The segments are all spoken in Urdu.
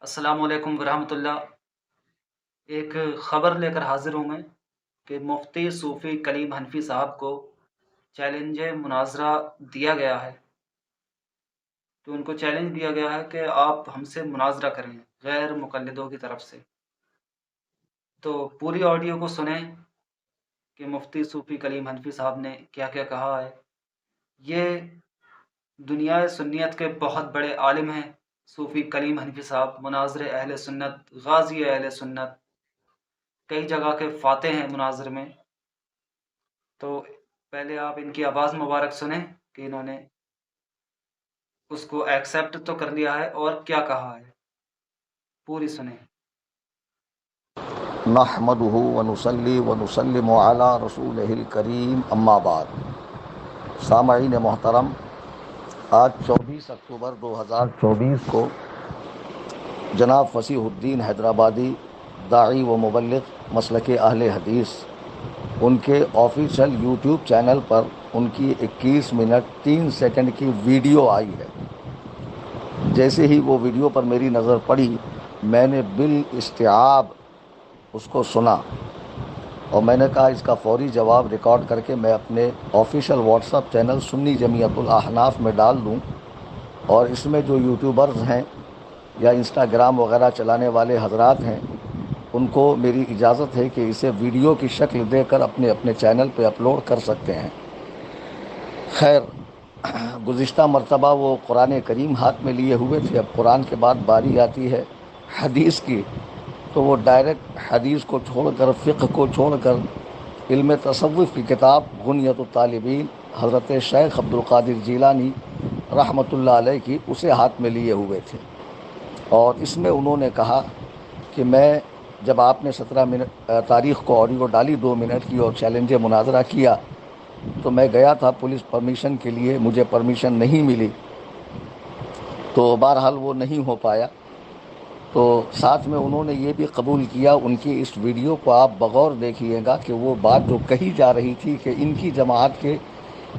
السلام علیکم ورحمۃ اللہ۔ ایک خبر لے کر حاضر ہوں میں کہ مفتی صوفی کلیم حنفی صاحب کو چیلنج مناظرہ دیا گیا ہے، کہ ان کو چیلنج دیا گیا ہے کہ آپ ہم سے مناظرہ کریں غیر مقلدوں کی طرف سے۔ تو پوری آڈیو کو سنیں کہ مفتی صوفی کلیم حنفی صاحب نے کیا کیا کہا ہے۔ یہ دنیا سنیت کے بہت بڑے عالم ہیں صوفی کلیم حنفی صاحب، مناظر اہل سنت، غازی اہل سنت، کئی جگہ کے فاتح ہیں مناظر میں۔ تو پہلے آپ ان کی آواز مبارک سنیں کہ انہوں نے اس کو ایکسیپٹ تو کر لیا ہے اور کیا کہا ہے، پوری سنیں۔ نحمده ونصلي ونسلم على رسوله الکریم اما بعد۔ سامعین محترم، آج 24 اکتوبر 2024 کو جناب فصیح الدین حیدرآبادی، داعی و مبلغ مسلک اہل حدیث، ان کے آفیشیل یوٹیوب چینل پر ان کی 21 منٹ 3 سیکنڈ کی ویڈیو آئی ہے۔ جیسے ہی وہ ویڈیو پر میری نظر پڑی، میں نے بالاستیعاب اس کو سنا اور میں نے کہا اس کا فوری جواب ریکارڈ کر کے میں اپنے آفیشیل واٹس اپ چینل سنی جمعیت الاحناف میں ڈال دوں، اور اس میں جو یوٹیوبرز ہیں یا انسٹاگرام وغیرہ چلانے والے حضرات ہیں، ان کو میری اجازت ہے کہ اسے ویڈیو کی شکل دے کر اپنے اپنے چینل پہ اپلوڈ کر سکتے ہیں۔ خیر، گزشتہ مرتبہ وہ قرآن کریم ہاتھ میں لیے ہوئے تھے، اب قرآن کے بعد باری آتی ہے حدیث کی، تو وہ ڈائریکٹ حدیث کو چھوڑ کر، فقہ کو چھوڑ کر، علم تصوف کی کتاب غنیۃ الطالبین حضرت شیخ عبد القادر جیلانی رحمۃ اللہ علیہ کی، اسے ہاتھ میں لیے ہوئے تھے۔ اور اس میں انہوں نے کہا کہ میں جب آپ نے 17 تاریخ کو آڈیو ڈالی 2 منٹ کی اور چیلنج مناظرہ کیا، تو میں گیا تھا پولیس پرمیشن کے لیے، مجھے پرمیشن نہیں ملی، تو بہرحال وہ نہیں ہو پایا۔ تو ساتھ میں انہوں نے یہ بھی قبول کیا، ان کی اس ویڈیو کو آپ بغور دیکھیے گا کہ وہ بات جو کہی جا رہی تھی کہ ان کی جماعت کے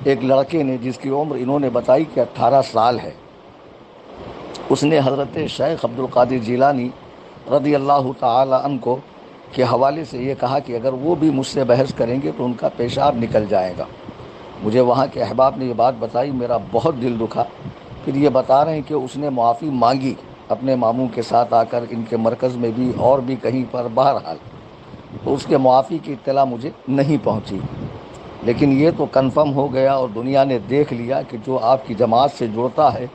ایک لڑکے نے، جس کی عمر انہوں نے بتائی کہ 18 سال ہے، اس نے حضرت شیخ عبد القادر جیلانی رضی اللہ تعالی عنہ کو کے حوالے سے یہ کہا کہ اگر وہ بھی مجھ سے بحث کریں گے تو ان کا پیشاب نکل جائے گا۔ مجھے وہاں کے احباب نے یہ بات بتائی، میرا بہت دل دکھا۔ پھر یہ بتا رہے ہیں کہ اس نے معافی مانگی اپنے ماموں کے ساتھ آ کر، ان کے مرکز میں بھی اور بھی کہیں پر، بہرحال تو اس کے معافی کی اطلاع مجھے نہیں پہنچی، لیکن یہ تو کنفرم ہو گیا اور دنیا نے دیکھ لیا کہ جو آپ کی جماعت سے جڑتا ہے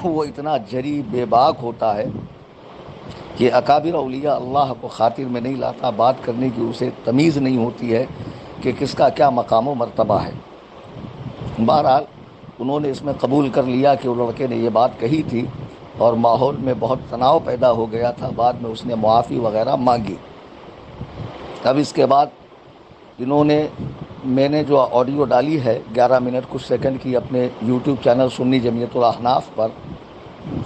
وہ اتنا جری بے باک ہوتا ہے کہ اکابر اولیاء اللہ کو خاطر میں نہیں لاتا، بات کرنے کی اسے تمیز نہیں ہوتی ہے کہ کس کا کیا مقام و مرتبہ ہے۔ بہرحال انہوں نے اس میں قبول کر لیا کہ وہ لڑکے نے یہ بات کہی تھی، اور ماحول میں بہت تناؤ پیدا ہو گیا تھا۔ بعد میں اس نے معافی وغیرہ مانگی۔ اب اس کے بعد انہوں نے، میں نے جو آڈیو ڈالی ہے 11 منٹ کچھ سیکنڈ کی اپنے یوٹیوب چینل سنی جمعیت الاحناف پر،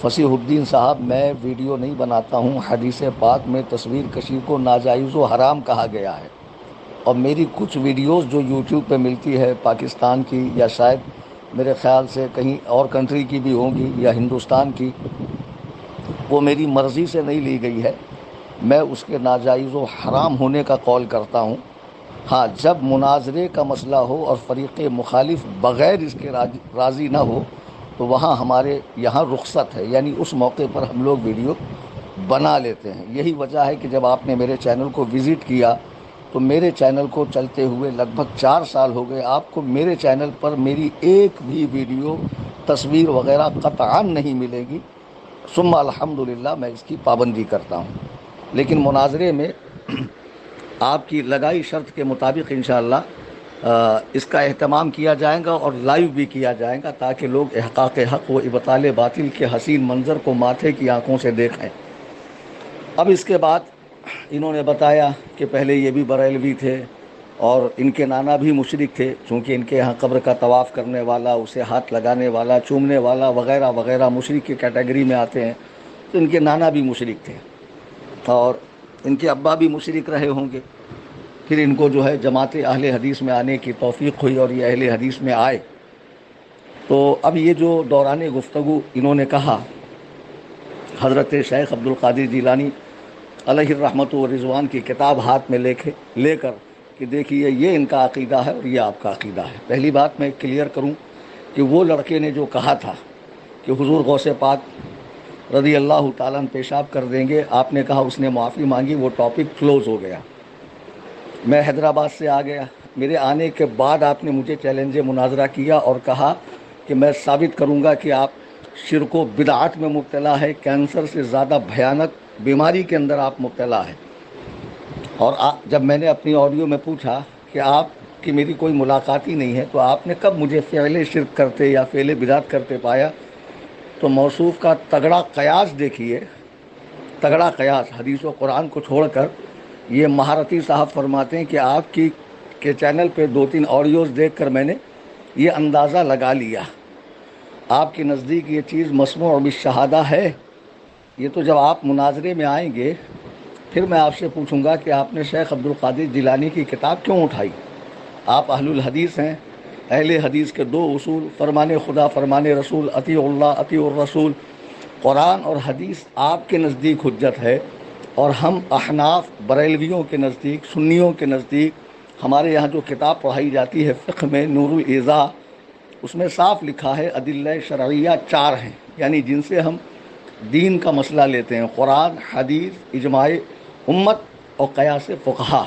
فصیح الدین صاحب، میں ویڈیو نہیں بناتا ہوں، حدیث پاک میں تصویر کشی کو ناجائز و حرام کہا گیا ہے، اور میری کچھ ویڈیوز جو یوٹیوب پہ ملتی ہے پاکستان کی، یا شاید میرے خیال سے کہیں اور کنٹری کی بھی ہوں گی، یا ہندوستان کی، وہ میری مرضی سے نہیں لی گئی ہے، میں اس کے ناجائز و حرام ہونے کا قول کرتا ہوں۔ ہاں، جب مناظرے کا مسئلہ ہو اور فریق مخالف بغیر اس کے راضی نہ ہو، تو وہاں ہمارے یہاں رخصت ہے، یعنی اس موقع پر ہم لوگ ویڈیو بنا لیتے ہیں۔ یہی وجہ ہے کہ جب آپ نے میرے چینل کو وزٹ کیا، تو میرے چینل کو چلتے ہوئے لگ بھگ 4 سال ہو گئے، آپ کو میرے چینل پر میری ایک بھی ویڈیو، تصویر وغیرہ قطعاً نہیں ملے گی۔ ثم الحمدللہ میں اس کی پابندی کرتا ہوں، لیکن مناظرے میں آپ کی لگائی شرط کے مطابق انشاءاللہ اس کا اہتمام کیا جائے گا اور لائیو بھی کیا جائے گا، تاکہ لوگ احقاق حق و ابطال باطل کے حسین منظر کو ماتھے کی آنکھوں سے دیکھیں۔ اب اس کے بعد انہوں نے بتایا کہ پہلے یہ بھی بریلوی تھے اور ان کے نانا بھی مشرک تھے، چونکہ ان کے یہاں قبر کا طواف کرنے والا، اسے ہاتھ لگانے والا، چومنے والا وغیرہ وغیرہ مشرک کی کیٹیگری میں آتے ہیں، تو ان کے نانا بھی مشرک تھے اور ان کے ابا بھی مشرک رہے ہوں گے۔ پھر ان کو جو ہے جماعت اہل حدیث میں آنے کی توفیق ہوئی اور یہ اہل حدیث میں آئے۔ تو اب یہ جو دوران گفتگو انہوں نے کہا حضرت شیخ عبد القادر جیلانی علیہ الرحمۃ و رضوان کی کتاب ہاتھ میں لے کر کہ دیکھیے یہ ان کا عقیدہ ہے اور یہ آپ کا عقیدہ ہے۔ پہلی بات میں کلیئر کروں کہ وہ لڑکے نے جو کہا تھا کہ حضور غوث پاک رضی اللہ تعالیٰ عنہ پیشاب کر دیں گے، آپ نے کہا اس نے معافی مانگی، وہ ٹاپک کلوز ہو گیا۔ میں حیدرآباد سے آ گیا، میرے آنے کے بعد آپ نے مجھے چیلنج مناظرہ کیا اور کہا کہ میں ثابت کروں گا کہ آپ شرک و بدعات میں مبتلا ہے، کینسر سے زیادہ بھیانک بیماری کے اندر آپ مبتلا ہے۔ اور جب میں نے اپنی آڈیو میں پوچھا کہ آپ کی میری کوئی ملاقات ہی نہیں ہے تو آپ نے کب مجھے فعل شرک کرتے یا فعل بدعت کرتے پایا؟ تو موصوف کا تگڑا قیاس دیکھیے، تگڑا قیاس حدیث و قرآن کو چھوڑ کر یہ مہارتی صاحب فرماتے ہیں کہ آپ کے چینل پہ 2-3 آڈیوز دیکھ کر میں نے یہ اندازہ لگا لیا، آپ کے نزدیک یہ چیز مسموع بالشہادہ ہے۔ یہ تو جب آپ مناظرے میں آئیں گے پھر میں آپ سے پوچھوں گا کہ آپ نے شیخ عبد القادر جیلانی کی کتاب کیوں اٹھائی؟ آپ اہل الحدیث ہیں، اہل حدیث کے 2 اصول فرمان خدا فرمان رسول، اطیع اللہ اطیع الرسول، قرآن اور حدیث آپ کے نزدیک حجت ہے، اور ہم احناف بریلویوں کے نزدیک، سنیوں کے نزدیک ہمارے یہاں جو کتاب پڑھائی جاتی ہے فقہ میں نور الایضاح، اس میں صاف لکھا ہے ادلہ شرعیہ 4 ہیں، یعنی جن سے ہم دین کا مسئلہ لیتے ہیں، قرآن، حدیث، اجماع امت اور قیاس فقہا۔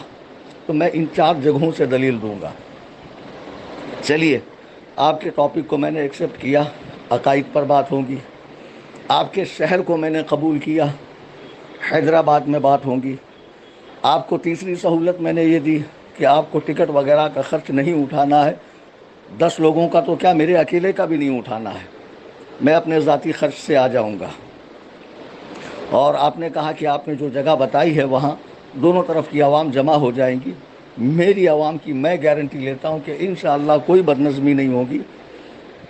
تو میں ان 4 جگہوں سے دلیل دوں گا۔ چلیے، آپ کے ٹاپک کو میں نے ایکسیپٹ کیا، عقائد پر بات ہوگی۔ آپ کے شہر کو میں نے قبول کیا، حیدرآباد میں بات ہوگی۔ آپ کو تیسری سہولت میں نے یہ دی کہ آپ کو ٹکٹ وغیرہ کا خرچ نہیں اٹھانا ہے، 10 لوگوں کا تو کیا میرے اکیلے کا بھی نہیں اٹھانا ہے، میں اپنے ذاتی خرچ سے آ جاؤں گا۔ اور آپ نے کہا کہ آپ نے جو جگہ بتائی ہے وہاں دونوں طرف کی عوام جمع ہو جائیں گی۔ میری عوام کی میں گارنٹی لیتا ہوں کہ انشاءاللہ کوئی بدنظمی نہیں ہوگی،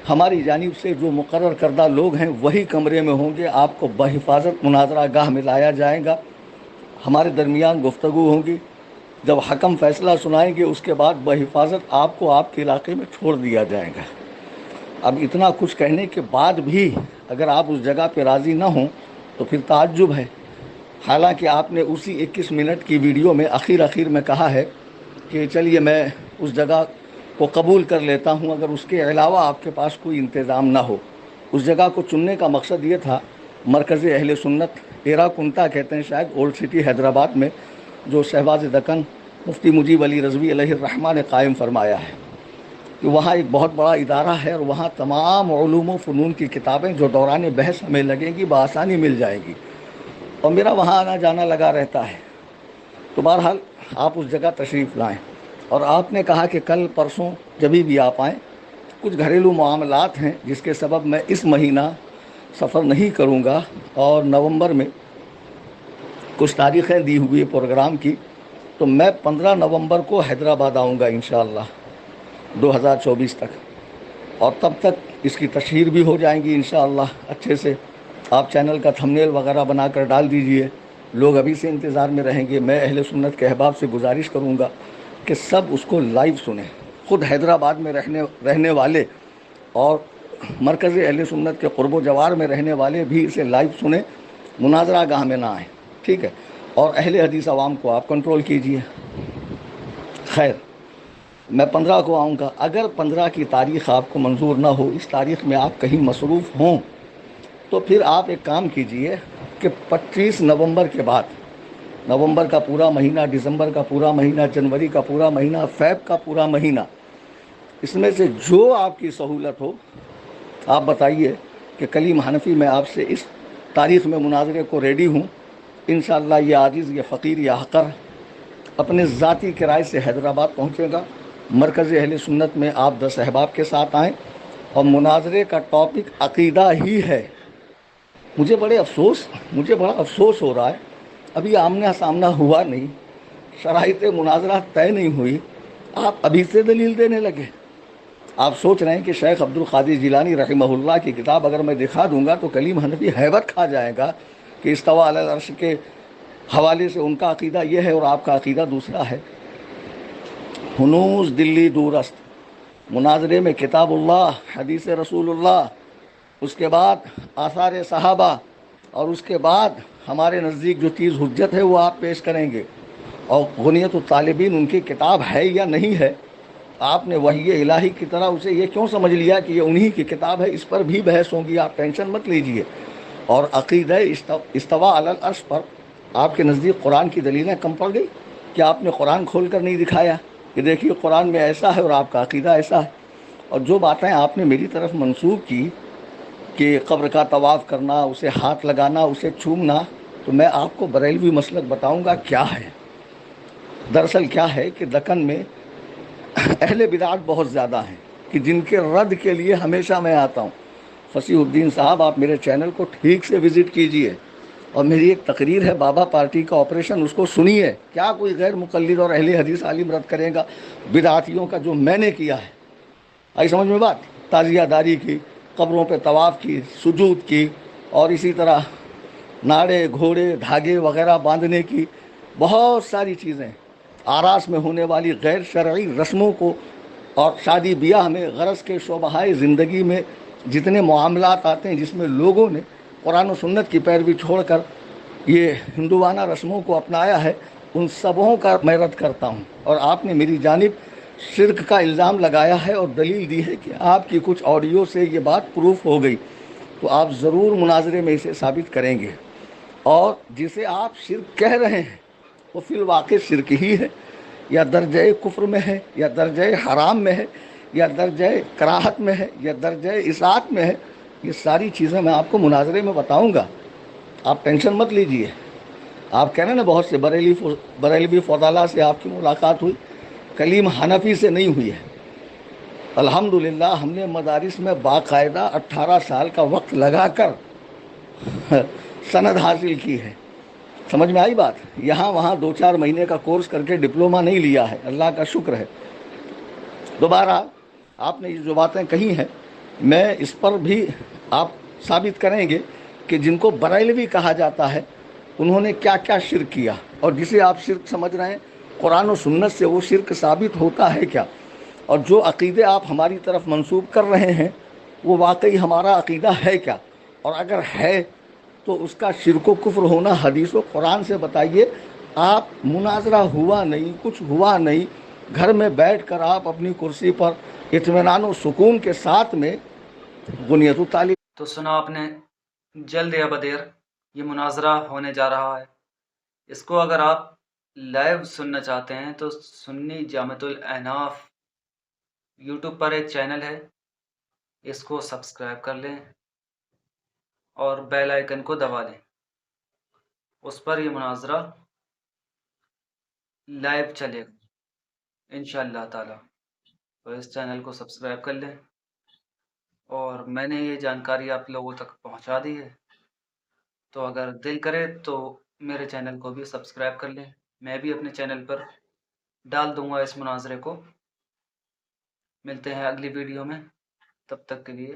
ہماری جانب سے جو مقرر کردہ لوگ ہیں وہی کمرے میں ہوں گے، آپ کو بحفاظت مناظرہ گاہ میں لایا جائے گا، ہمارے درمیان گفتگو ہوگی، جب حکم فیصلہ سنائیں گے اس کے بعد بحفاظت آپ کو آپ کے علاقے میں چھوڑ دیا جائے گا۔ اب اتنا کچھ کہنے کے بعد بھی اگر آپ اس جگہ پہ راضی نہ ہوں تو پھر تعجب ہے، حالانکہ آپ نے اسی 21 منٹ کی ویڈیو میں اخیر میں کہا ہے کہ چلیے میں اس جگہ کو قبول کر لیتا ہوں اگر اس کے علاوہ آپ کے پاس کوئی انتظام نہ ہو۔ اس جگہ کو چننے کا مقصد یہ تھا، مرکز اہل سنت ایرا کنٹا کہتے ہیں شاید، اولڈ سٹی حیدرآباد میں، جو شہباز دکن مفتی مجیب علی رضوی علیہ الرحمہ نے قائم فرمایا ہے، کہ وہاں ایک بہت بڑا ادارہ ہے اور وہاں تمام علوم و فنون کی کتابیں جو دوران بحث ہمیں لگیں گی بآسانی مل جائیں گی، اور میرا وہاں آنا جانا لگا رہتا ہے۔ تو بہرحال آپ اس جگہ تشریف لائیں، اور آپ نے کہا کہ کل پرسوں جبھی بھی آپ آئیں، کچھ گھریلو معاملات ہیں جس کے سبب میں اس مہینہ سفر نہیں کروں گا، اور نومبر میں کچھ تاریخیں دی ہوئی پروگرام کی، تو میں 15 نومبر کو حیدرآباد آؤں گا انشاءاللہ 2024 تک، اور تب تک اس کی تشہیر بھی ہو جائیں گی انشاءاللہ اچھے سے۔ آپ چینل کا تھمبنیل وغیرہ بنا کر ڈال دیجئے، لوگ ابھی سے انتظار میں رہیں گے۔ میں اہل سنت کے احباب سے گزارش کروں گا کہ سب اس کو لائیو سنیں، خود حیدرآباد میں رہنے والے اور مرکز اہل سنت کے قرب و جوار میں رہنے والے بھی اسے لائیو سنیں، مناظرہ گاہ میں نہ آئیں، ٹھیک ہے؟ اور اہل حدیث عوام کو آپ کنٹرول کیجئے۔ خیر، میں 15 کو آؤں گا، اگر 15 کی تاریخ آپ کو منظور نہ ہو، اس تاریخ میں آپ کہیں مصروف ہوں، تو پھر آپ ایک کام کیجئے کہ 25 نومبر کے بعد، نومبر کا پورا مہینہ، دسمبر کا پورا مہینہ، جنوری کا پورا مہینہ، فیب کا پورا مہینہ، اس میں سے جو آپ کی سہولت ہو آپ بتائیے کہ کلیم حنفی میں آپ سے اس تاریخ میں مناظرے کو ریڈی ہوں۔ انشاءاللہ یہ عاجز، یہ فقیر، یہ حقر اپنے ذاتی کرائے سے حیدرآباد پہنچے گا، مرکز اہل سنت میں آپ 10 احباب کے ساتھ آئیں، اور مناظرے کا ٹاپک عقیدہ ہی ہے۔ مجھے بڑا افسوس ہو رہا ہے، ابھی آمنے سامنا ہوا نہیں، شرائط مناظرہ طے نہیں ہوئی، آپ ابھی سے دلیل دینے لگے۔ آپ سوچ رہے ہیں کہ شیخ عبد القادر جیلانی رحمہ اللہ کی کتاب اگر میں دکھا دوں گا تو کلیم حنفی حیبت کھا جائے گا کہ استویٰ علی العرش کے حوالے سے ان کا عقیدہ یہ ہے اور آپ کا عقیدہ دوسرا ہے۔ ہنوز دلی دورست، مناظرے میں کتاب اللہ، حدیث رسول اللہ، اس کے بعد آثار صحابہ، اور اس کے بعد ہمارے نزدیک جو چیز حجت ہے وہ آپ پیش کریں گے. اور غنیت الطالبین ان کی کتاب ہے یا نہیں ہے؟ آپ نے وحی الہی کی طرح اسے یہ کیوں سمجھ لیا کہ یہ انہی کی کتاب ہے؟ اس پر بھی بحث ہوگی، آپ ٹینشن مت لیجئے. اور عقیدہ استوا علی العرش پر آپ کے نزدیک قرآن کی دلیلیں کم پڑ گئی کہ آپ نے قرآن کھول کر نہیں دکھایا کہ دیکھیے قرآن میں ایسا ہے اور آپ کا عقیدہ ایسا ہے؟ اور جو باتیں آپ نے میری طرف منسوب کی کہ قبر کا طواف کرنا، اسے ہاتھ لگانا، اسے چومنا، تو میں آپ کو بریلوی مسلک بتاؤں گا کیا ہے. دراصل کیا ہے کہ دکن میں اہل بدعت بہت زیادہ ہیں کہ جن کے رد کے لیے ہمیشہ میں آتا ہوں. فصیح الدین صاحب، آپ میرے چینل کو ٹھیک سے وزٹ کیجئے، اور میری ایک تقریر ہے بابا پارٹی کا آپریشن، اس کو سنیے. کیا کوئی غیر مقلد اور اہل حدیث عالم رد کرے گا بدعتیوں کا جو میں نے کیا ہے؟ آئی سمجھ میں بات؟ تعزیہ داری کی، قبروں پہ طواف کی، سجود کی، اور اسی طرح ناڑے گھوڑے دھاگے وغیرہ باندھنے کی، بہت ساری چیزیں، آراس میں ہونے والی غیر شرعی رسموں کو، اور شادی بیاہ میں غرض کے شعبۂ زندگی میں جتنے معاملات آتے ہیں جس میں لوگوں نے قرآن و سنت کی پیروی چھوڑ کر یہ ہندوانہ رسموں کو اپنایا ہے، ان سبوں کا میں رد کرتا ہوں. اور آپ نے میری جانب شرک کا الزام لگایا ہے اور دلیل دی ہے کہ آپ کی کچھ آڈیو سے یہ بات پروف ہو گئی، تو آپ ضرور مناظرے میں اسے ثابت کریں گے. اور جسے آپ شرک کہہ رہے ہیں وہ فی الواقع شرک ہی ہے، یا درجہ کفر میں ہے، یا درجہ حرام میں ہے، یا درجہ کراہت میں ہے، یا درجہ اطاعت میں ہے. یہ ساری چیزیں میں آپ کو مناظرے میں بتاؤں گا، آپ ٹینشن مت لیجئے. آپ کہہ رہے ہیں نا بہت سے بریلوی فضلاء سے آپ کی ملاقات ہوئی، کلیم حنفی سے نہیں ہوئی ہے. الحمدللہ ہم نے مدارس میں باقاعدہ 18 سال کا وقت لگا کر سند حاصل کی ہے. سمجھ میں آئی بات؟ یہاں وہاں 2-4 مہینے کا کورس کر کے ڈپلومہ نہیں لیا ہے، اللہ کا شکر ہے. دوبارہ آپ نے یہ جو باتیں کہی ہیں، میں اس پر بھی آپ ثابت کریں گے کہ جن کو بریلوی کہا جاتا ہے انہوں نے کیا کیا شرک کیا، اور جسے آپ شرک سمجھ رہے ہیں قرآن و سنت سے وہ شرک ثابت ہوتا ہے کیا، اور جو عقیدے آپ ہماری طرف منسوب کر رہے ہیں وہ واقعی ہمارا عقیدہ ہے کیا، اور اگر ہے تو اس کا شرک و کفر ہونا حدیث و قرآن سے بتائیے. آپ مناظرہ ہوا نہیں، کچھ ہوا نہیں، گھر میں بیٹھ کر آپ اپنی کرسی پر اطمینان و سکون کے ساتھ میں بنیت الطالب. تو سنا آپ نے، جلد یا بدیر یہ مناظرہ ہونے جا رہا ہے. اس کو اگر آپ لائیو سننا چاہتے ہیں تو سنی جامعۃ الاعناف یوٹیوب پر ایک چینل ہے، اس کو سبسکرائب کر لیں اور بیل آئیکن کو دبا لیں. اس پر یہ مناظرہ لائیو چلے گا انشاءاللہ تعالی. تو اس چینل کو سبسکرائب کر لیں، اور میں نے یہ جانکاری آپ لوگوں تک پہنچا دی ہے، تو اگر دل کرے تو میرے چینل کو بھی سبسکرائب کر لیں. میں بھی اپنے چینل پر ڈال دوں گا اس مناظرے کو. ملتے ہیں اگلی ویڈیو میں، تب تک کے لیے